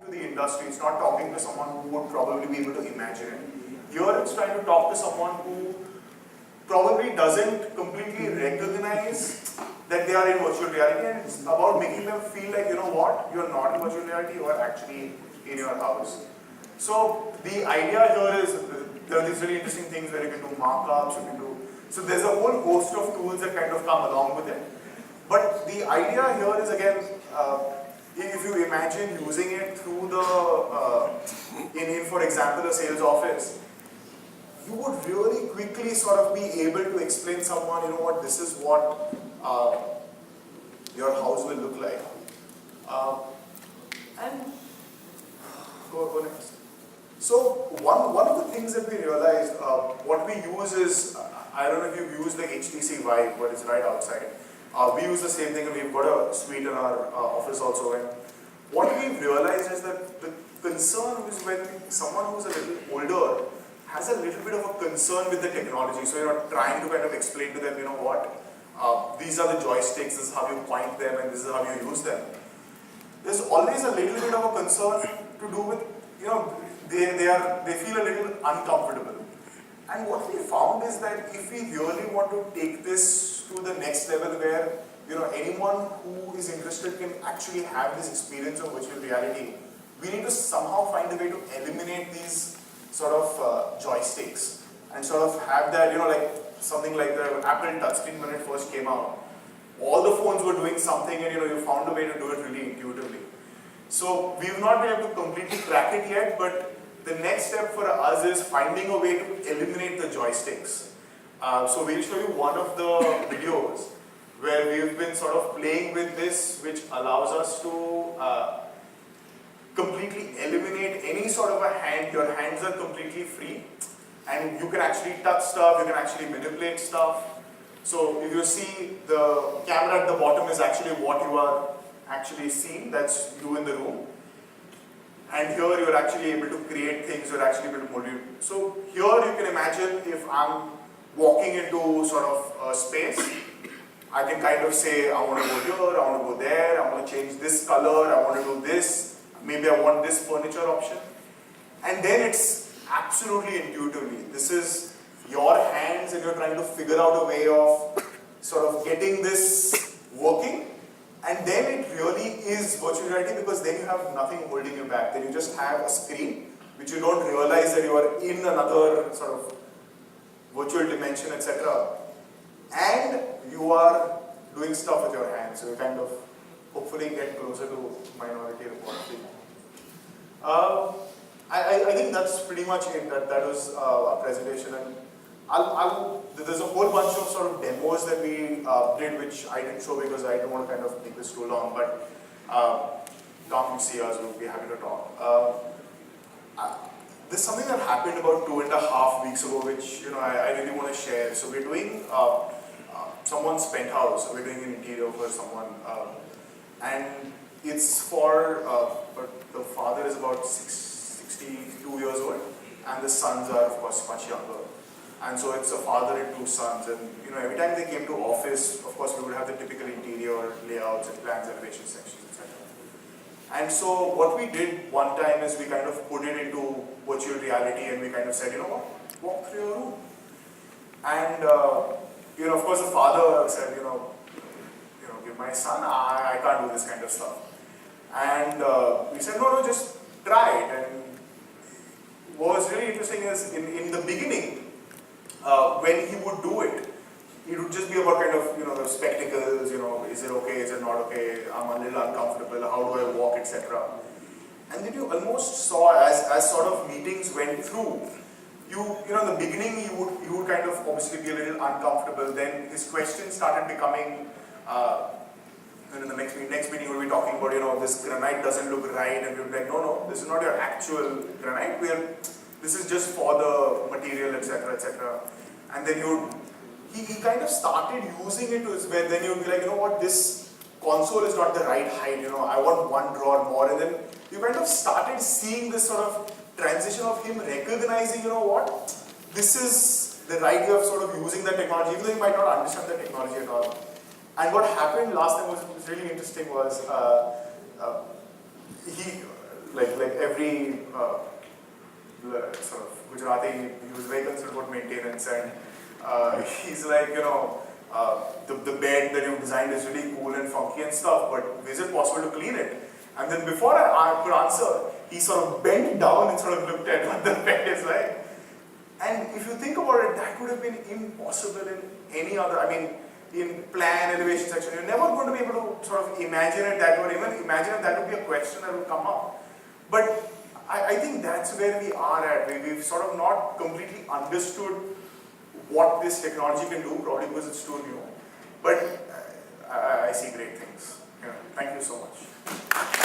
to the industry, it's not talking to someone who would probably be able to imagine it. Here it's trying to talk to someone who probably doesn't completely recognize that they are in virtual reality, and it's about making them feel like, you know what, you're not in virtual reality, you are actually in your house. So the idea here is, there are these really interesting things where you can do markups, you can do, so there's a whole host of tools that kind of come along with it. But the idea here is again, if you imagine using it through the, in for example, a sales office, you would really quickly sort of be able to explain someone, you know what, this is what your house will look like. And go next. So one of the things that we realized, what we use is, I don't know if you've used the HTC Vive, but it's right outside. We use the same thing, and we've got a suite in our office also. And what we've realized is that the concern is when someone who's a little older has a little bit of a concern with the technology. So you're trying to kind of explain to them, you know what, these are the joysticks, this is how you point them, and this is how you use them. There's always a little bit of a concern to do with, you know, they feel a little uncomfortable. And what we found is that if we really want to take this to the next level where, you know, anyone who is interested can actually have this experience of virtual reality, we need to somehow find a way to eliminate these sort of joysticks and sort of have that, you know, like something like the Apple touchscreen when it first came out. All the phones were doing something, and you know, you found a way to do it really intuitively. So we've not been able to completely crack it yet, but the next step for us is finding a way to eliminate the joysticks. So we'll show you one of the videos where we've been sort of playing with this, which allows us to completely eliminate any sort of a hand. Your hands are completely free, and you can actually touch stuff, you can actually manipulate stuff. So if you see, the camera at the bottom is actually what you are actually seeing, that's you in the room. And here you're actually able to create things, you're actually able to mold it. So here you can imagine if I'm walking into sort of a space, I can kind of say, I want to go here, I want to go there, I want to change this color, I want to do this, maybe I want this furniture option. And then it's absolutely intuitively. This is your hands, and you're trying to figure out a way of sort of getting this working. And then it really is virtual reality, because then you have nothing holding you back. Then you just have a screen, which you don't realize that you are in another sort of virtual dimension, etc. And you are doing stuff with your hands. So you kind of hopefully get closer to Minority Report. I think that's pretty much it. That was our presentation. And there's a whole bunch of sort of demos that we did, which I didn't show because I don't want to kind of make this too long, but come see us, we'll be happy to talk. There's something that happened about 2.5 weeks ago, which, you know, I really want to share. So we're doing someone's penthouse, so we're doing an interior for someone, and it's for, the father is about 62 years old, and the sons are of course much younger. And so it's a father and two sons, and you know, every time they came to office, of course we would have the typical interior layouts and plans, elevation sections, etc. And so what we did one time is we kind of put it into virtual reality, and we kind of said, you know what, walk through your room. And you know, of course the father said, you know, give my son, I can't do this kind of stuff. And we said, no, just try it. And what was really interesting is in the beginning, when he would do it, it would just be about kind of, you know, the spectacles, you know, is it okay, is it not okay, I'm a little uncomfortable, how do I walk, etc. And then you almost saw as sort of meetings went through, you know, in the beginning you would kind of obviously be a little uncomfortable. Then his questions started becoming, and in the next meeting we'll be talking about, you know, this granite doesn't look right, and we'll be like, no, this is not your actual granite, this is just for the material, etc., etc. And then he kind of started using it where then you'd be like, you know what, this console is not the right height, you know, I want one drawer more. And then you kind of started seeing this sort of transition of him recognizing, you know what, this is the right way of sort of using the technology, even though he might not understand the technology at all. And what happened last time was really interesting was, like every sort of Gujarati, he was very concerned about maintenance, and he's like, the bed that you designed is really cool and funky and stuff, but is it possible to clean it? And then before I could answer, he sort of bent down and sort of looked at what the bed is like. And if you think about it, that would have been impossible in any other, I mean, in plan, elevation section, you're never going to be able to sort of imagine it that way, or even imagine that would be a question that would come up. But I think that's where we are at. We've sort of not completely understood what this technology can do, probably because it's too new. But I see great things. Thank you so much.